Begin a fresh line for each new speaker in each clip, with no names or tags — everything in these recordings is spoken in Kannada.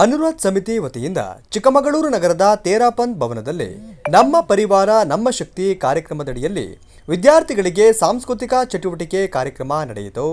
ಅನುರಾಧ ಸಮಿತಿ ವತಿಯಿಂದ ಚಿಕ್ಕಮಗಳೂರು ನಗರದ ತೇರಾಪಂತ್ ಭವನದಲ್ಲಿ ನಮ್ಮ ಪರಿವಾರ ನಮ್ಮ ಶಕ್ತಿ ಕಾರ್ಯಕ್ರಮದಡಿಯಲ್ಲಿ ವಿದ್ಯಾರ್ಥಿಗಳಿಗೆ ಸಾಂಸ್ಕೃತಿಕ ಚಟುವಟಿಕೆ ಕಾರ್ಯಕ್ರಮ ನಡೆಯಿತು.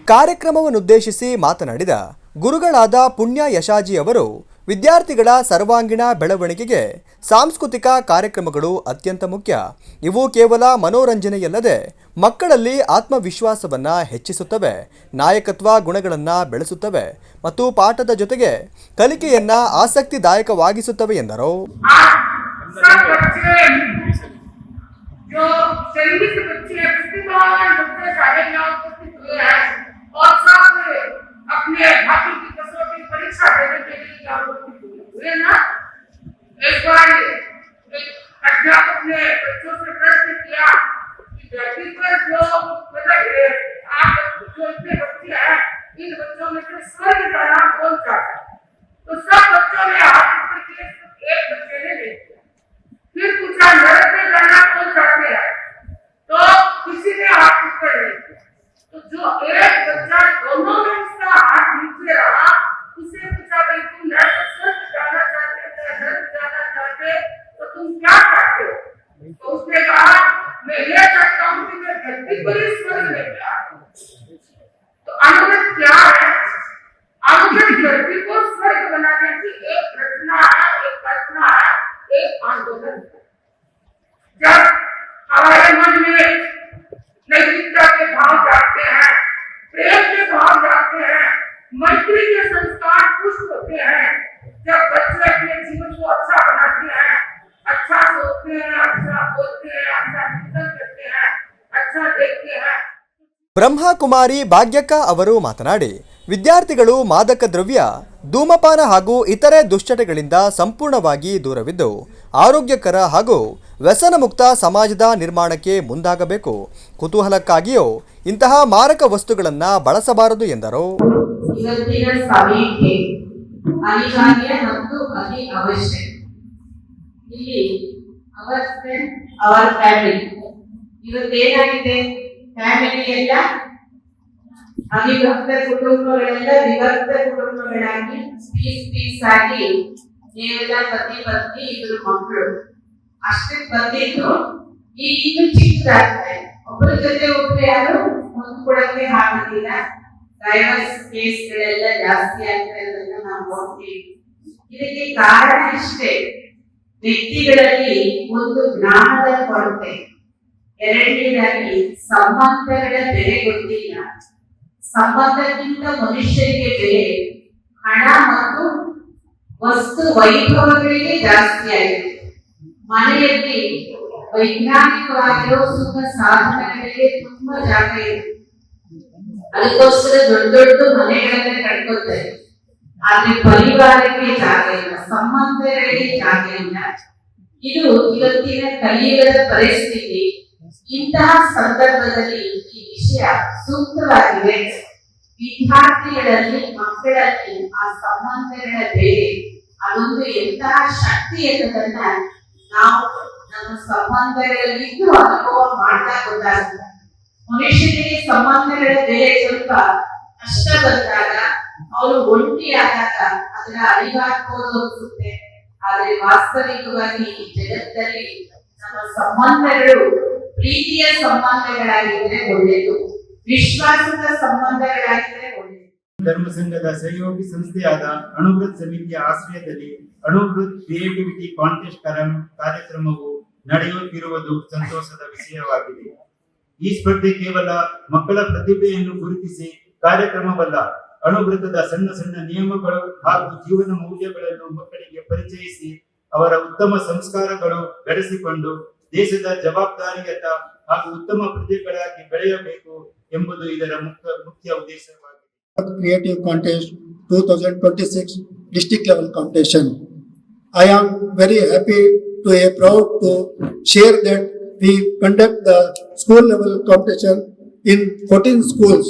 ಕಾರ್ಯಕ್ರಮವನ್ನುದ್ದೇಶಿಸಿ ಮಾತನಾಡಿದ ಗುರುಗಳಾದ ಪುಣ್ಯ ಯಶಾಜಿ ಅವರು ವಿದ್ಯಾರ್ಥಿಗಳ ಸರ್ವಾಂಗೀಣ ಬೆಳವಣಿಗೆಗೆ ಸಾಂಸ್ಕೃತಿಕ ಕಾರ್ಯಕ್ರಮಗಳು ಅತ್ಯಂತ ಮುಖ್ಯ. ಇವು ಕೇವಲ ಮನೋರಂಜನೆಯಲ್ಲದೆ ಮಕ್ಕಳಲ್ಲಿ ಆತ್ಮವಿಶ್ವಾಸವನ್ನು ಹೆಚ್ಚಿಸುತ್ತವೆ, ನಾಯಕತ್ವ ಗುಣಗಳನ್ನು ಬೆಳೆಸುತ್ತವೆ ಮತ್ತು ಪಾಠದ ಜೊತೆಗೆ ಕಲಿಕೆಯನ್ನು ಆಸಕ್ತಿದಾಯಕವಾಗಿಸುತ್ತವೆ ಎಂದರು.
और सब अपने भाग्य की कसौटी परीक्षा देने के लिए जागरूक हुए ना। एक बार एक अध्यापक ने बच्चों से प्रश्न किया कि धरती पर जो आप जो इतने बच्चे हैं इन बच्चों में से स्वर्ग जाना कौन चाहता है? तो सब बच्चों ने हाथ ऊपर किए, एक बच्चे ने नहीं किया। फिर पूछा नरक में जाना कौन चाहते हैं? तो किसी ने हाथ ऊपर नहीं किया। तो जो एक बच्चा दोनों में उसका हाथ नीचे रहा उसे पूछा भाई तुम नरक स्वर्ग जाना चाहते हो नरक जाना चाहते तो तुम क्या चाहते हो? तो उसने कहा मैं ये चाहता हूँ कि मैं धरती पर ही स्वर्ग में जाऊँ। तो अनुगत क्या है? अनुगत धरती को स्वर्ग बनाने की एक रचना है, एक कल्पना है, एक आंदोलन है। जब हमारे मन में नैतिकता के भाव जागते हैं, प्रेम के भाव जागते हैं, मैत्री के संस्कार पुष्ट होते हैं, जब बच्चे अपने जीवन को अच्छा बनाते हैं, अच्छा सोचते हैं, अच्छा बोलते हैं, अच्छा चिंतन करते हैं, अच्छा देखते हैं.
ಬ್ರಹ್ಮಕುಮಾರಿ ಭಾಗ್ಯಕ್ಕ ಅವರು ಮಾತನಾಡಿ ವಿದ್ಯಾರ್ಥಿಗಳು ಮಾದಕ ದ್ರವ್ಯ, ಧೂಮಪಾನ ಹಾಗೂ ಇತರೆ ದುಶ್ಚಟಗಳಿಂದ ಸಂಪೂರ್ಣವಾಗಿ ದೂರವಿದ್ದು ಆರೋಗ್ಯಕರ ಹಾಗೂ ವ್ಯಸನ ಮುಕ್ತ ಸಮಾಜದ ನಿರ್ಮಾಣಕ್ಕೆ ಮುಂದಾಗಬೇಕು. ಕುತೂಹಲಕ್ಕಾಗಿಯೂ ಇಂತಹ ಮಾರಕ ವಸ್ತುಗಳನ್ನು ಬಳಸಬಾರದು ಎಂದರು.
ಅವಿಭಕ್ತ ಕುಟುಂಬಗಳೆಲ್ಲ ವಿಭಕ್ತ ಕುಟುಂಬಗಳಾಗಿ ಪೀಸ್ ಆಗಿ ನೀವೆಲ್ಲ ಪತಿ ಪತ್ನಿ ಇದ್ರ ಮಕ್ಕಳು ಅಷ್ಟಕ್ಕೆ ಬಂದಿದ್ದು ಈಗ ಇನ್ನು ಚಿಕ್ಕದಾಗ್ತದೆ. ಒಬ್ಬರ ಜೊತೆ ಒಬ್ರು ಯಾರು ಹೊಂದ್ಕೊಳಕ್ಕೆ ಆಗೋದಿಲ್ಲ. ಡೈವರ್ಸ್ ಕೇಸ್ಗಳೆಲ್ಲ ಜಾಸ್ತಿ ಆಗ್ತಾ ಇರೋದನ್ನ ನಾವು ನೋಡ್ತೀವಿ. ಇದಕ್ಕೆ ಕಾರಣ ಇಷ್ಟೇ, ವ್ಯಕ್ತಿಗಳಲ್ಲಿ ಒಂದು ಜ್ಞಾನದ ಕೊರತೆ, ಎರಡನೇದಾಗಿ ಸಂಬಂಧಗಳ ಬೆಲೆ ಗೊತ್ತಿಲ್ಲ. ಸಂಬಂಧಕ್ಕಿಂತ ಮನುಷ್ಯರಿಗೆ ಬೆಲೆ ಹಣ ಮತ್ತು ವಸ್ತು ವೈಭವಗಳಿಗೆ ಜಾಸ್ತಿ ಆಗಿದೆ. ಮನೆಯಲ್ಲಿ ವೈಜ್ಞಾನಿಕವಾಗಿರೋ ಸುಖ ಸಾಧನಗಳಿಗೆ ತುಂಬಾ ಜಾಗ ಇದೆ. ಅದಕ್ಕೋಸ್ಕರ ದೊಡ್ಡ ದೊಡ್ಡ ಮನೆಗಳನ್ನ ಕಟ್ಕೊತಾರೆ. ಆದ್ರೆ ಪರಿವಾರಕ್ಕೆ ಜಾಗ ಇಲ್ಲ, ಸಂಬಂಧಗಳಿಗೆ ಜಾಗ ಇಲ್ಲ. ಇದು ಇವತ್ತಿನ ಕಲಿಯುಗದ ಪರಿಸ್ಥಿತಿ. ಇಂತಹ ಸಂದರ್ಭದಲ್ಲಿ ಈ ವಿಷಯ ಸೂಕ್ತವಾಗಿದೆ. ವಿದ್ಯಾರ್ಥಿಗಳಲ್ಲಿ ಮಕ್ಕಳಲ್ಲಿ ಆ ಸಂಬಂಧಗಳ ಬೆಲೆ ಅದೊಂದು ಎಂತಹ ಶಕ್ತಿ ಎನ್ನುವುದನ್ನ ನಾವು ನಮ್ಮ ಸಂಬಂಧಗಳಲ್ಲಿದ್ದು ಅನುಭವ ಮಾಡ್ತಾ ಗೊತ್ತಾಗ್ತದೆ. ಮನುಷ್ಯನಿಗೆ ಸಂಬಂಧಗಳ ಬೆಲೆ ಸ್ವಲ್ಪ ಕಷ್ಟ ಬಂದಾಗ, ಅವರು ಒಂಟಿ ಆದಾಗ ಅದರ ಅರಿವಾಗ್ಬೋದು ಅನ್ಸುತ್ತೆ. ಆದ್ರೆ ವಾಸ್ತವಿಕವಾಗಿ ಈ ಜಗತ್ತಲ್ಲಿ ನಮ್ಮ ಸಂಬಂಧಗಳು ಪ್ರೀತಿಯ ಸಂಬಂಧಗಳಾಗಿದ್ರೆ ಒಳ್ಳೆಯದು, ವಿಶ್ವಾಸದ ಸಂಬಂಧಗಳಾಗಿದ್ರೆ ಒಳ್ಳೆಯದು.
ಧರ್ಮ ಸಂಘದ ಸಹಯೋಗಿ ಸಂಸ್ಥೆಯಾದ ಅಣುವೃತ್ ಸಮಿತಿಯ ಆಶ್ರಯದಲ್ಲಿ ಅಣುವೃತ್ ಕ್ರಿಯೇಟಿವಿಟಿ ಕಾಂಟೆಸ್ಟ್ ಕಾರ್ಯಕ್ರಮವು ನಡೆಯುತ್ತಿರುವುದು ಸಂತೋಷದ ವಿಷಯವಾಗಿದೆ. ಈ ಸ್ಪರ್ಧೆ ಕೇವಲ ಮಕ್ಕಳ ಪ್ರತಿಭೆಯನ್ನು ಗುರುತಿಸಿ ಕಾರ್ಯಕ್ರಮವಲ್ಲ, ಅಣುವೃತ್ತದ ಸಣ್ಣ ಸಣ್ಣ ನಿಯಮಗಳು ಹಾಗೂ ಜೀವನ ಮೌಲ್ಯಗಳನ್ನು ಮಕ್ಕಳಿಗೆ ಪರಿಚಯಿಸಿ ಅವರ ಉತ್ತಮ ಸಂಸ್ಕಾರಗಳು ಬೆಳೆಸಿಕೊಂಡು ದೇಶದ ಜವಾಬ್ದಾರಿಯತ ಹಾಗೂ ಉತ್ತಮ ಪ್ರಜೆಗಳಾಗಿ ಬೆಳೆಯಬೇಕು ಎಂಬುದು ಇದರ ಮುಖ್ಯ ಉದ್ದೇಶವಾಗಿದೆ.
Creative Contest 2026 district level competition. I am very happy to be proud to share that we conduct the school level competition in 14 schools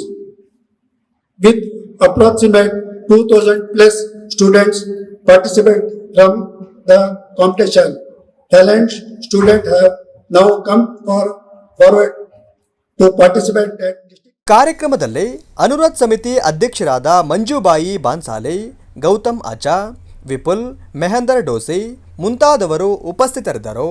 with approximate 2000 plus students participate from the competition. Talent students have now come forward to participate at district.
ಕಾರ್ಯಕ್ರಮದಲ್ಲಿ ಅನುರಾಧ್ ಸಮಿತಿ ಅಧ್ಯಕ್ಷರಾದ ಮಂಜುಬಾಯಿ ಬಾನ್ಸಾಲೆ, ಗೌತಮ್ ಆಚಾ, ವಿಪುಲ್, ಮೆಹಂದರ್ ಡೋಸಿ ಮುಂತಾದವರು ಉಪಸ್ಥಿತರಿದ್ದರು.